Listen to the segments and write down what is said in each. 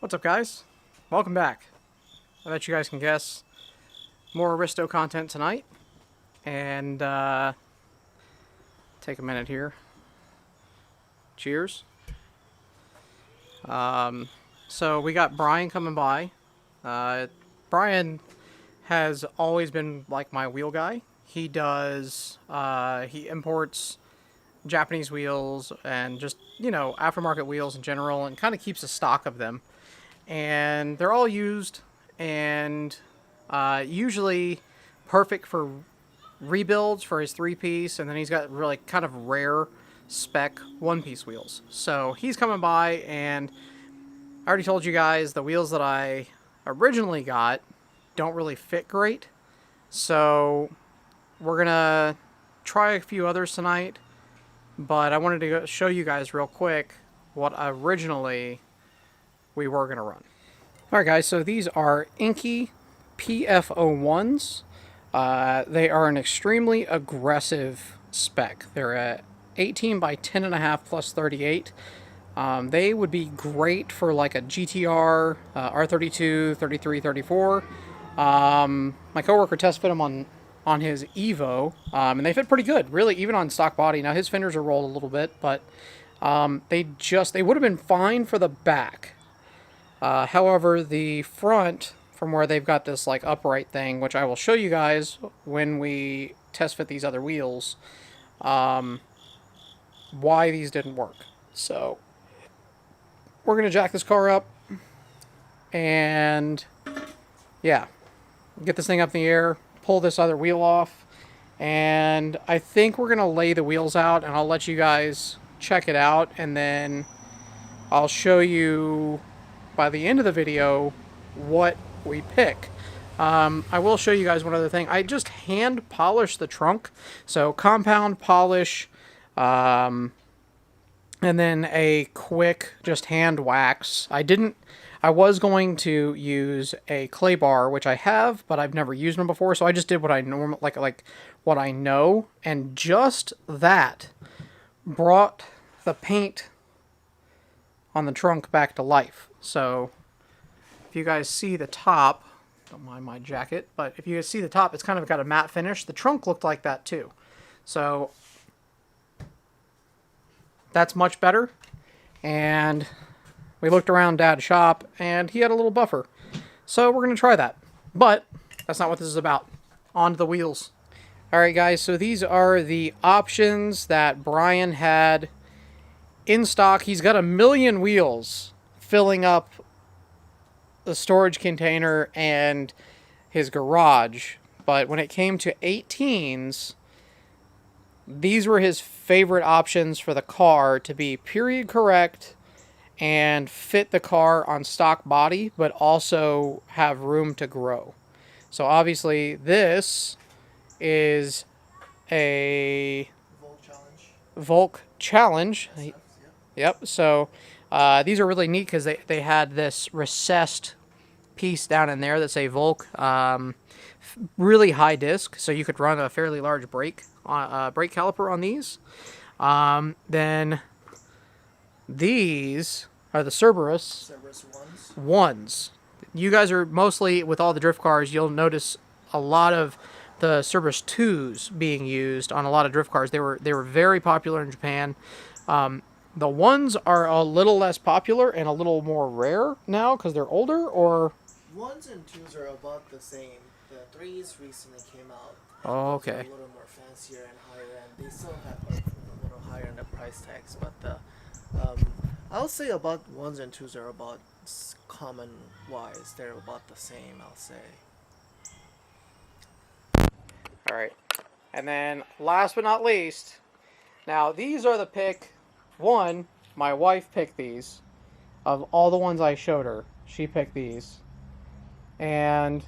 What's up, guys? Welcome back. I bet you guys can guess more Aristo content tonight. And take a minute here. Cheers. So we got Brian coming by. Brian has always been like my wheel guy. He does, he imports Japanese wheels and just, aftermarket wheels in general, and kind of keeps a stock of them. And they're all used and usually perfect for rebuilds for his three-piece, and then he's got really kind of rare spec one-piece wheels. So he's coming by, and I already told you guys the wheels that I originally got don't really fit great. So we're gonna try a few others tonight, but I wanted to show you guys real quick what originally we were gonna run. Alright guys, so these are Inky PF01s. They are an extremely aggressive spec. They're a 18 by 10.5 plus 38. They would be great for like a GTR, R32, 33, 34. My coworker test fit them on his Evo, and they fit pretty good, really, even on stock body. Now his fenders are rolled a little bit, but they would have been fine for the back. However, the front, from where they've got this like upright thing, which I will show you guys when we test fit these other wheels, why these didn't work. So we're gonna jack this car up and yeah, get this thing up in the air, pull this other wheel off, and I think we're gonna lay the wheels out, and I'll let you guys check it out, and then I'll show you by the end of the video what we pick. I will show you guys one other thing. I just hand polished the trunk, so compound polish, and then a quick just hand wax. I was going to use a clay bar, which I have, but I've never used them before, so I just did what I normally like what I know, and just that brought the paint on the trunk back to life. So if you guys see the top, don't mind my jacket, but if you guys see the top, it's kind of got a matte finish. The trunk looked like that too. So that's much better. And we looked around Dad's shop, and he had a little buffer. So we're going to try that. But that's not what this is about. On to the wheels. Alright guys, so these are the options that Brian had in stock. He's got 1 million wheels filling up the storage container and his garage. But when it came to 18s, these were his favorite options for the car to be period correct and fit the car on stock body, but also have room to grow. So obviously this is a Volk Challenge. Yep. So these are really neat because they had this recessed piece down in there that's a Volk, really high disc, so you could run a fairly large brake caliper on these. Then these are the Cerberus ones. You guys are mostly, with all the drift cars, you'll notice a lot of the Cerberus 2s being used on a lot of drift cars. They were very popular in Japan. The ones are a little less popular and a little more rare now because they're older, or? Ones and twos are about the same. The threes recently came out. Oh, okay. They're a little more fancier and higher end. They still have a little higher in the price tags, but I'll say about ones and twos are about common wise. They're about the same, I'll say. Alright. And then last but not least, now these are the pick. One, my wife picked these. Of all the ones I showed her, she picked these. And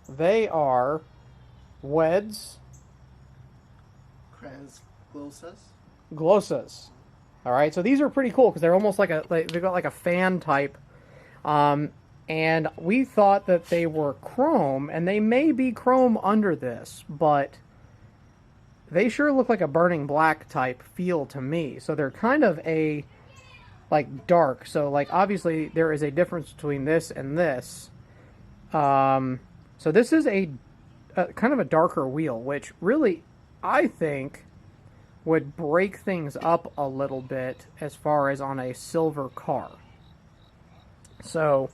they are Weds Glossas. Alright, so these are pretty cool because they're almost like they've got like a fan type. And we thought that they were chrome, and they may be chrome under this, but they sure look like a burning black type feel to me. So they're kind of like dark. So like obviously there is a difference between this and this. So this is a kind of a darker wheel, which really I think would break things up a little bit as far as on a silver car. So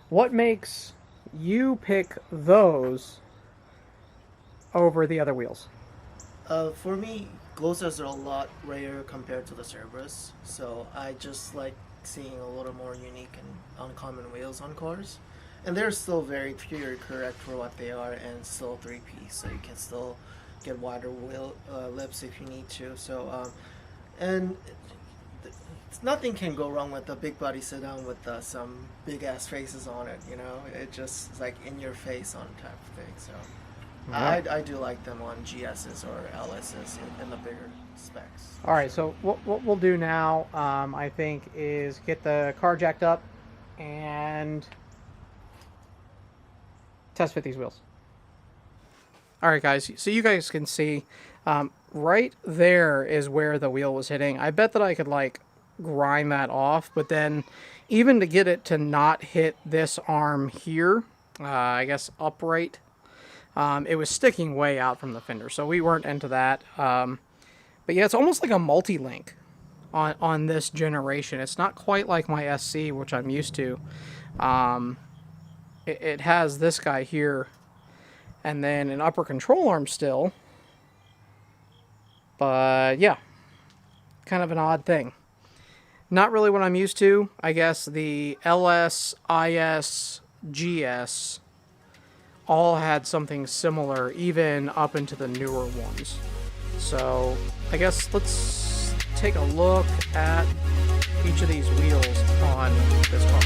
what makes you pick those over the other wheels? For me, glosses are a lot rarer compared to the Cerberus, so I just like seeing a little more unique and uncommon wheels on cars. And they're still very pure, correct for what they are, and still three-piece, so you can still get wider wheel lips if you need to. So, and nothing can go wrong with the big body sedan with some big ass faces on it. You know, it just is like in your face on type of thing. So. Yeah. I do like them on GSs or LSs in the bigger specs. All right, so what we'll do now, I think, is get the car jacked up and test fit these wheels. All right, guys, so you guys can see right there is where the wheel was hitting. I bet that I could, like, grind that off, but then even to get it to not hit this arm here, I guess upright, it was sticking way out from the fender, so we weren't into that. But yeah, it's almost like a multi-link on this generation. It's not quite like my SC, which I'm used to. It has this guy here, and then an upper control arm still. But yeah, kind of an odd thing. Not really what I'm used to. I guess the LS, IS, GS all had something similar, even up into the newer ones. So I guess let's take a look at each of these wheels on this car.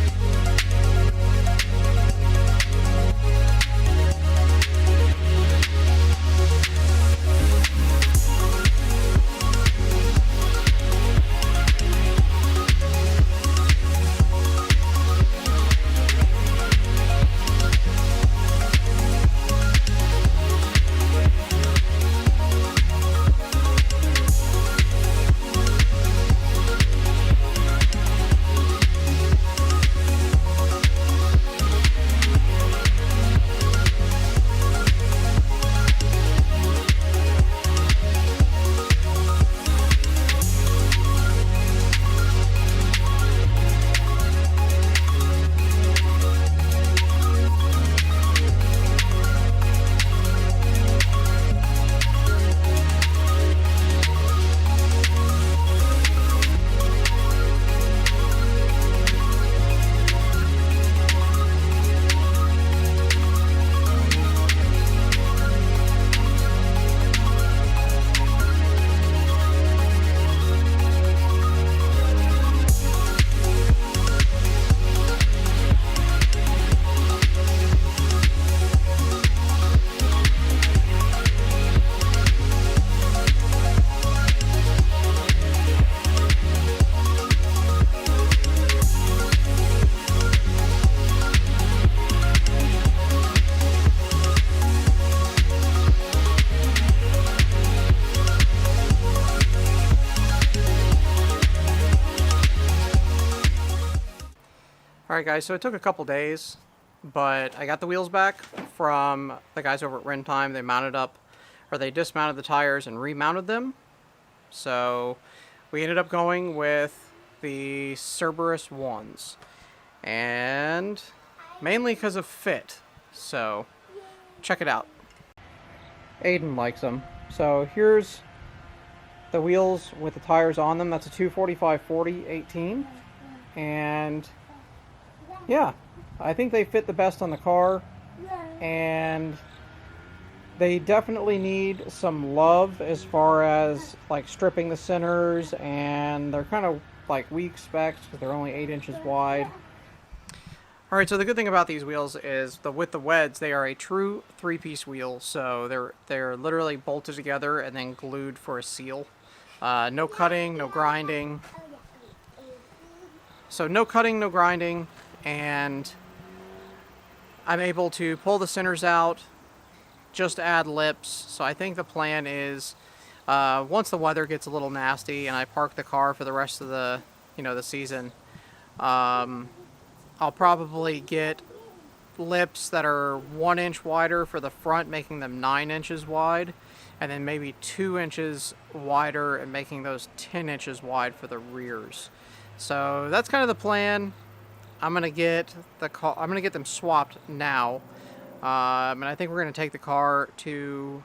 Alright guys, so it took a couple days, but I got the wheels back from the guys over at Rent Time. They mounted up, or they dismounted the tires and remounted them. So we ended up going with the Cerberus ones, and mainly because of fit. So check it out. Aiden likes them. So here's the wheels with the tires on them. That's a 245/40 18, and yeah, I think they fit the best on the car, and they definitely need some love as far as like stripping the centers, and they're kind of like weak specs because they're only 8 inches wide. Alright, so the good thing about these wheels is with the weds, they are a true 3-piece wheel, so they're literally bolted together and then glued for a seal. No cutting, no grinding. So no cutting, no grinding, and I'm able to pull the centers out, just add lips. So I think the plan is once the weather gets a little nasty and I park the car for the rest of the the season. I'll probably get lips that are 1 inch wider for the front, making them 9 inches wide, and then maybe 2 inches wider and making those 10 inches wide for the rears. So that's kind of the plan. I'm gonna get them swapped now, and I think we're gonna take the car to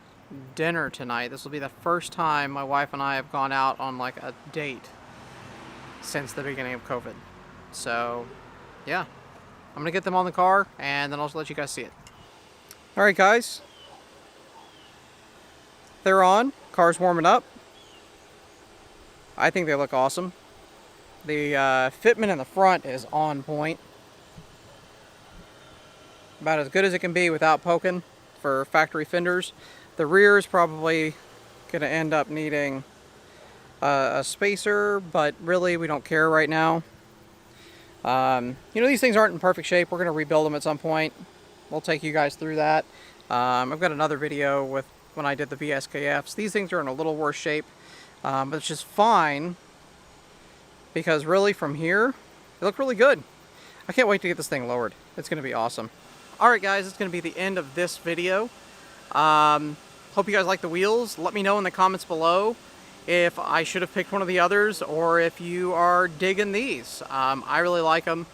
dinner tonight. This will be the first time my wife and I have gone out on like a date since the beginning of COVID. So, yeah, I'm gonna get them on the car, and then I'll just let you guys see it. All right, guys, they're on. Car's warming up. I think they look awesome. The fitment in the front is on point. About as good as it can be without poking for factory fenders. The rear is probably going to end up needing a spacer, but really we don't care right now. These things aren't in perfect shape. We're going to rebuild them at some point. We'll take you guys through that. I've got another video with when I did the VSKFs. These things are in a little worse shape, but it's just fine because really from here, they look really good. I can't wait to get this thing lowered. It's going to be awesome. Alright guys, it's going to be the end of this video. Hope you guys like the wheels. Let me know in the comments below if I should have picked one of the others or if you are digging these. I really like them,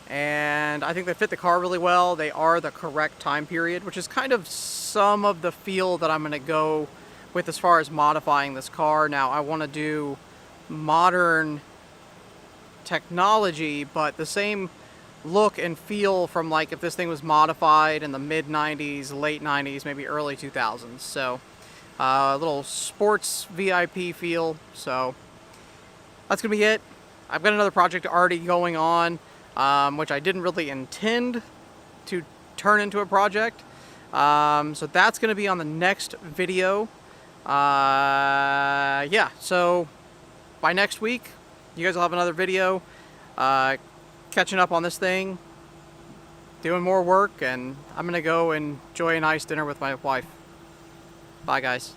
and I think they fit the car really well. They are the correct time period, which is kind of some of the feel that I'm going to go with as far as modifying this car. Now I want to do modern technology, but the same look and feel from like if this thing was modified in the mid 90s, late 90s, maybe early 2000s. So a little sports VIP feel. So that's gonna be it. I've got another project already going on, which I didn't really intend to turn into a project. So that's gonna be on the next video. Yeah, so by next week you guys will have another video catching up on this thing, doing more work, and I'm gonna go enjoy a nice dinner with my wife. Bye guys.